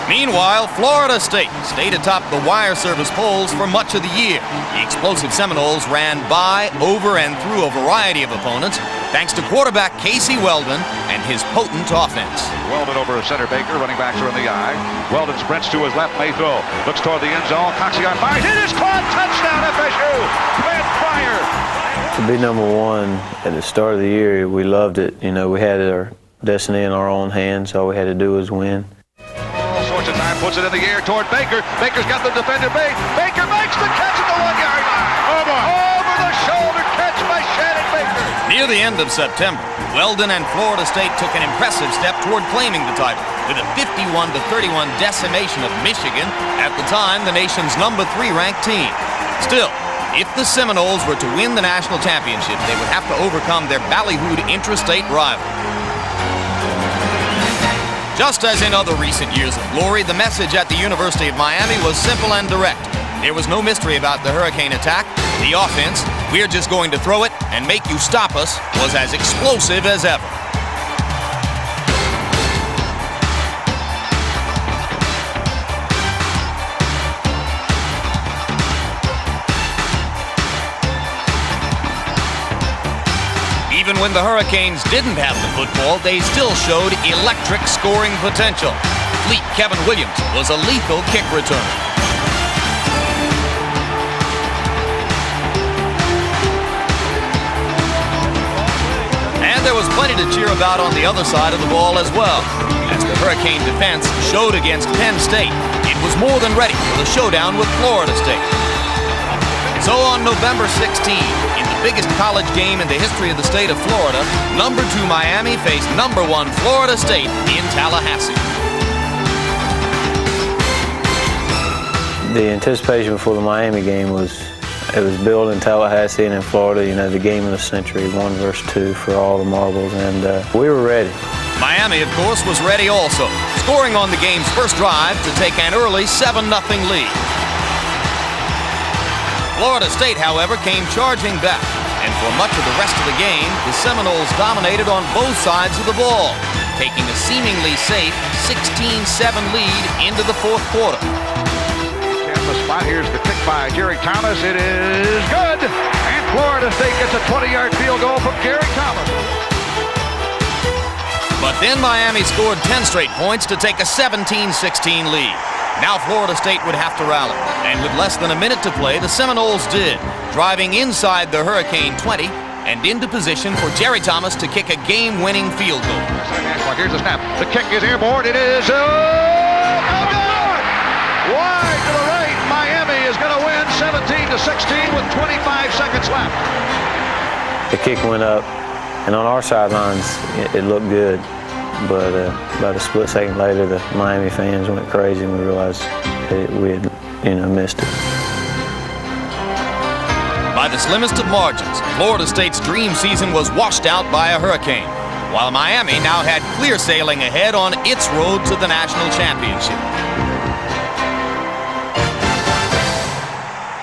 Meanwhile, Florida State stayed atop the wire service polls for much of the year. The explosive Seminoles ran by, over, and through a variety of opponents, thanks to quarterback Casey Weldon and his potent offense. Weldon over center Baker, running backs are in the eye. Weldon sprints to his left, may throw. Looks toward the end zone, Coxion fires, it is caught, touchdown FSU! Clint Pryor! To be number 1 at the start of the year, we loved it. You know, we had our destiny in our own hands. All we had to do was win. Sorts of time, puts it in the air toward Baker. Baker's got the defender bait. Baker makes the catch at the 1-yard line. Over the shoulder catch by Shannon Baker. Near the end of September, Weldon and Florida State took an impressive step toward claiming the title with a 51-31 decimation of Michigan, at the time the nation's number 3 ranked team. Still, if the Seminoles were to win the national championship, they would have to overcome their ballyhooed intrastate rival. Just as in other recent years of glory, the message at the University of Miami was simple and direct. There was no mystery about the Hurricane attack. The offense, we're just going to throw it and make you stop us, was as explosive as ever. Even when the Hurricanes didn't have the football, they still showed electric scoring potential. Fleet Kevin Williams was a lethal kick returner. And there was plenty to cheer about on the other side of the ball as well. As the Hurricane defense showed against Penn State, it was more than ready for the showdown with Florida State. So on November 16, in the biggest college game in the history of the state of Florida, number 2 Miami faced number 1 Florida State in Tallahassee. The anticipation before the Miami game was billed in Tallahassee and in Florida, you know, the game of the century, 1 versus 2 for all the marbles, and we were ready. Miami, of course, was ready also, scoring on the game's first drive to take an early 7-0 lead. Florida State, however, came charging back, and for much of the rest of the game, the Seminoles dominated on both sides of the ball, taking a seemingly safe 16-7 lead into the 4th quarter. And the spot, here's the kick by Jerry Thomas. It is good, and Florida State gets a 20-yard field goal from Jerry Thomas. But then Miami scored 10 straight points to take a 17-16 lead. Now Florida State would have to rally, and with less than a minute to play, the Seminoles did, driving inside the Hurricane 20 and into position for Jerry Thomas to kick a game-winning field goal. Here's the snap. The kick is airborne. It is good! Wide to the right. Miami is going to win 17-16 with 25 seconds left. The kick went up, and on our sidelines, it looked good. But about a split second later, the Miami fans went crazy, and we realized that we had, missed it. By the slimmest of margins, Florida State's dream season was washed out by a hurricane, while Miami now had clear sailing ahead on its road to the national championship.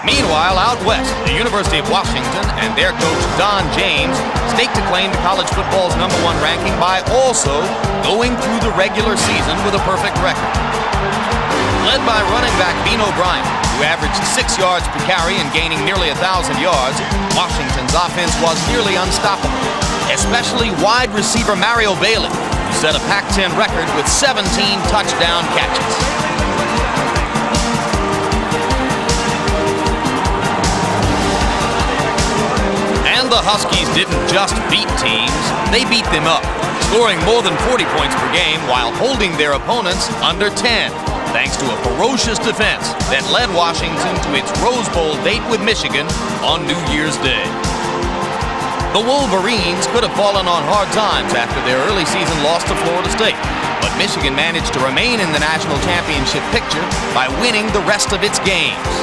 Meanwhile, out west, the University of Washington and their coach Don James staked a claim to college football's #1 ranking by also going through the regular season with a perfect record. Led by running back Bean O'Brien, who averaged 6 yards per carry and gaining nearly 1,000 yards, Washington's offense was nearly unstoppable, especially wide receiver Mario Bailey, who set a Pac-10 record with 17 touchdown catches. And the Huskies didn't just beat teams, they beat them up, scoring more than 40 points per game while holding their opponents under 10, thanks to a ferocious defense that led Washington to its Rose Bowl date with Michigan on New Year's Day. The Wolverines could have fallen on hard times after their early season loss to Florida State, but Michigan managed to remain in the national championship picture by winning the rest of its games.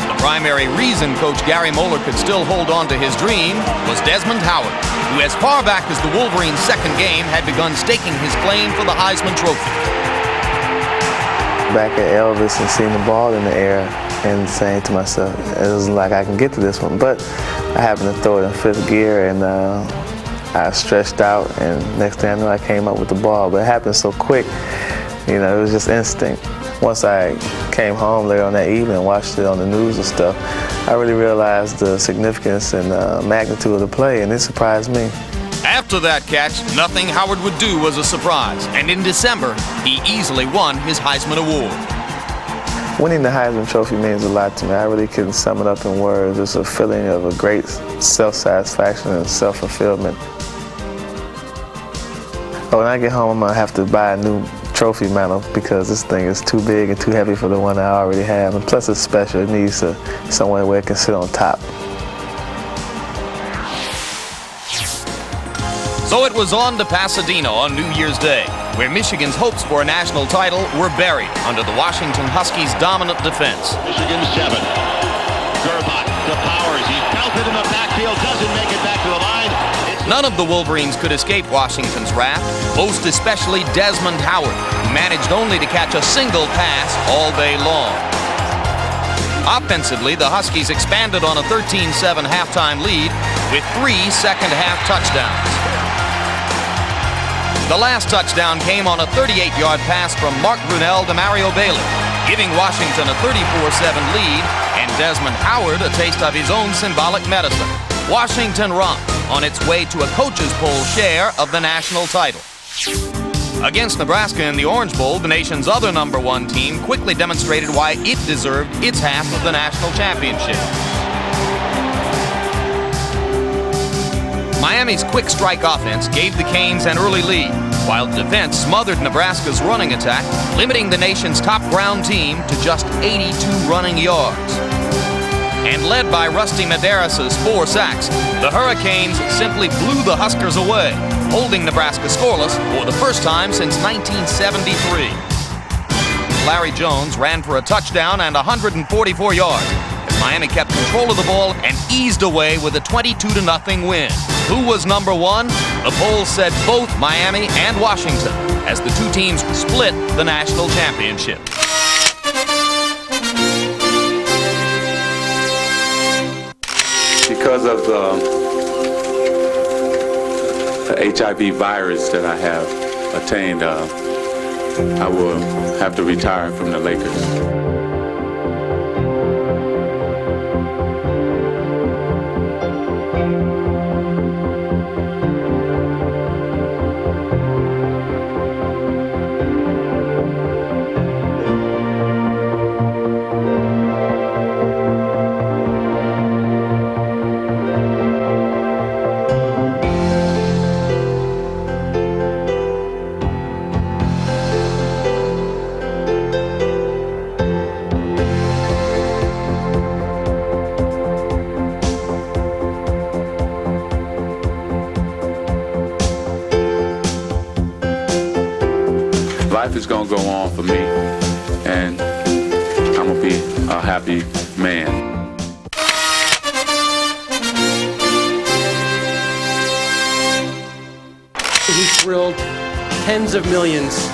The primary reason Coach Gary Moeller could still hold on to his dream was Desmond Howard, who as far back as the Wolverines' second game had begun staking his claim for the Heisman Trophy. Back at Elvis and seeing the ball in the air and saying to myself, it wasn't like I can get to this one, but I happened to throw it in 5th gear and I stretched out, and next thing I knew I came up with the ball, but it happened so quick, you know, it was just instinct. Once I came home later on that evening and watched it on the news and stuff, I really realized the significance and magnitude of the play, and it surprised me. After that catch, nothing Howard would do was a surprise, and in December, he easily won his Heisman Award. Winning the Heisman Trophy means a lot to me. I really couldn't sum it up in words. It's a feeling of a great self-satisfaction and self-fulfillment. But when I get home, I'm going to have to buy a new trophy mantle because this thing is too big and too heavy for the one I already have. And plus it's special. It needs somewhere where it can sit on top. So it was on to Pasadena on New Year's Day, where Michigan's hopes for a national title were buried under the Washington Huskies' dominant defense. Michigan 7. Gerbach to Powers. He's belted in the backfield, doesn't make it back to the line. None of the Wolverines could escape Washington's wrath, most especially Desmond Howard, who managed only to catch a single pass all day long. Offensively, the Huskies expanded on a 13-7 halftime lead with 3 second-half touchdowns. The last touchdown came on a 38-yard pass from Mark Brunell to Mario Bailey, giving Washington a 34-7 lead and Desmond Howard a taste of his own symbolic medicine. Washington romped on its way to a coaches' poll share of the national title. Against Nebraska in the Orange Bowl, the nation's other #1 team quickly demonstrated why it deserved its half of the national championship. Miami's quick strike offense gave the Canes an early lead, while defense smothered Nebraska's running attack, limiting the nation's top ground team to just 82 running yards. And led by Rusty Medeiros' 4 sacks, the Hurricanes simply blew the Huskers away, holding Nebraska scoreless for the first time since 1973. Larry Jones ran for a touchdown and 144 yards, as Miami kept control of the ball and eased away with a 22-0 win. Who was #1? The poll said both Miami and Washington, as the two teams split the national championship. Because of the HIV virus that I have attained, I will have to retire from the Lakers. Life is gonna go on for me, and I'm gonna be a happy man. He thrilled tens of millions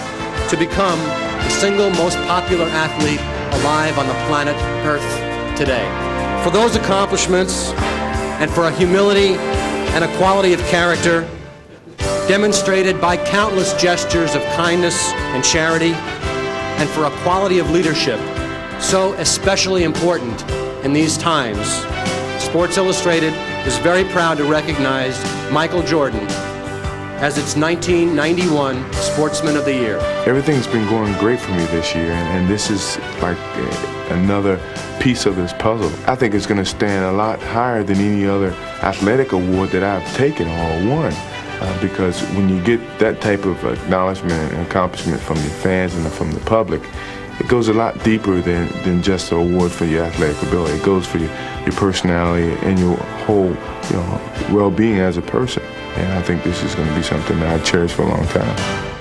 to become the single most popular athlete alive on the planet Earth today. For those accomplishments and for a humility and a quality of character demonstrated by countless gestures of kindness and charity, and for a quality of leadership so especially important in these times, Sports Illustrated is very proud to recognize Michael Jordan as its 1991 Sportsman of the Year. Everything's been going great for me this year, and this is like another piece of this puzzle. I think it's going to stand a lot higher than any other athletic award that I've taken or won, because when you get that type of acknowledgement and accomplishment from your fans and from the public, it goes a lot deeper than just an award for your athletic ability. It goes for your personality and your whole well-being as a person. And I think this is going to be something that I cherish for a long time.